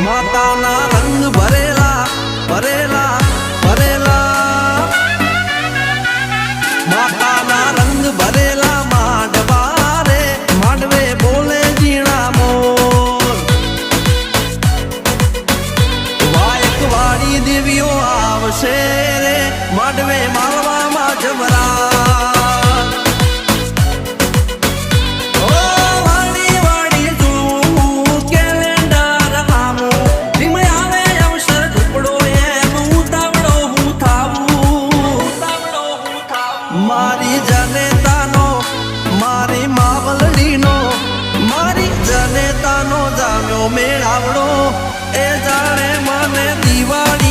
માતાના રંગ ભરેલા ભરેલા ભરેલા માતાના રંગ ભરેલા માંડવા રે માંડવે બોલે ઝીણા મોર વાયક વાળી દેવીઓ આવશે રે માંડવે માળવામાં જમરા મારી જનેતાનો મારી માવલડીનો મારી જનેતાનો જામ્યો મેળાવડો એ જાણે મને દિવાળી